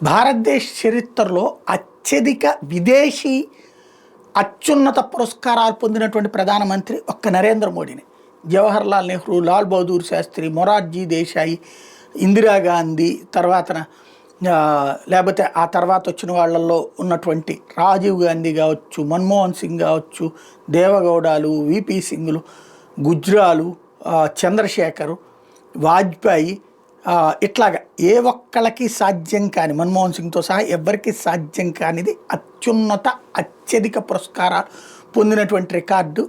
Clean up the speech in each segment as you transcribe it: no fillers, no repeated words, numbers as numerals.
భారతదేశ చరిత్రలో అత్యధిక విదేశీ అత్యున్నత పురస్కారాలు పొందినటువంటి ప్రధానమంత్రి ఒక్క నరేంద్ర మోడీని. జవహర్లాల్ నెహ్రూ, లాల్ బహదూర్ శాస్త్రి, మొరార్జీ దేశాయి, ఇందిరాగాంధీ, లేకపోతే ఆ తర్వాత వచ్చిన వాళ్ళల్లో ఉన్నటువంటి రాజీవ్ గాంధీ కావచ్చు, మన్మోహన్ సింగ్ కావచ్చు, దేవగౌడాలు, విపి సింగ్లు, గుజ్రాలు, చంద్రశేఖరు, వాజ్పేయి, ఇట్లాగా ఏ ఒక్కళ్ళకి సాధ్యం కాని, మన్మోహన్ సింగ్తో సహా ఎవరికి సాధ్యం కానిది అత్యున్నత అత్యధిక పురస్కారాలు పొందినటువంటి రికార్డు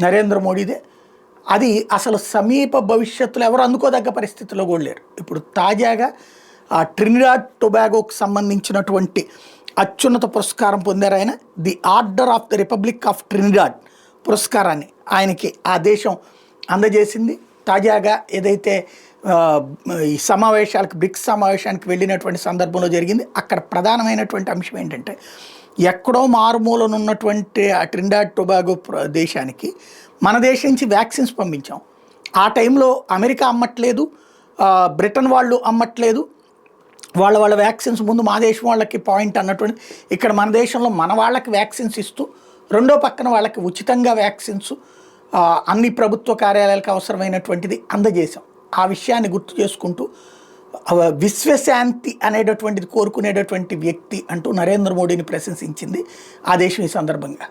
నరేంద్ర మోడీదే. అది అసలు సమీప భవిష్యత్తులో ఎవరు అందుకోదగ్గ పరిస్థితిలో కూడా లేరు. ఇప్పుడు తాజాగా ట్రినిడాడ్ టొబాగోకి సంబంధించినటువంటి అత్యున్నత పురస్కారం పొందారు ఆయన. The order of the republic of Trinidad పురస్కారాన్ని ఆయనకి ఆ దేశం అందజేసింది. తాజాగా ఏదైతే ఈ సమావేశాలకు, బ్రిక్స్ సమావేశానికి వెళ్ళినటువంటి సందర్భంలో జరిగింది. అక్కడ ప్రధానమైనటువంటి అంశం ఏంటంటే, ఎక్కడో మారుమూలనున్నటువంటి ఆ ట్రినిడాడ్ టొబాగో దేశానికి మన దేశం నుంచి వ్యాక్సిన్స్ పంపించాం. ఆ టైంలో అమెరికా అమ్మట్లేదు, బ్రిటన్ వాళ్ళు అమ్మట్లేదు, వాళ్ళ వ్యాక్సిన్స్ ముందు మా దేశం వాళ్ళకి పాయింట్ అన్నటువంటి, ఇక్కడ మన దేశంలో మన వాళ్ళకి వ్యాక్సిన్స్ ఇస్తూ రెండో పక్కన వాళ్ళకి ఉచితంగా వ్యాక్సిన్స్ అన్ని ప్రభుత్వ కార్యాలయాలకు అవసరమైనటువంటిది అందజేశాం. ఆ విషయాన్ని గుర్తు చేసుకుంటూ విశ్వశాంతి అనేటటువంటిది కోరుకునేటటువంటి వ్యక్తి అంటూ నరేంద్ర మోడీని ప్రశంసించింది ఆ దేశం ఈ సందర్భంగా.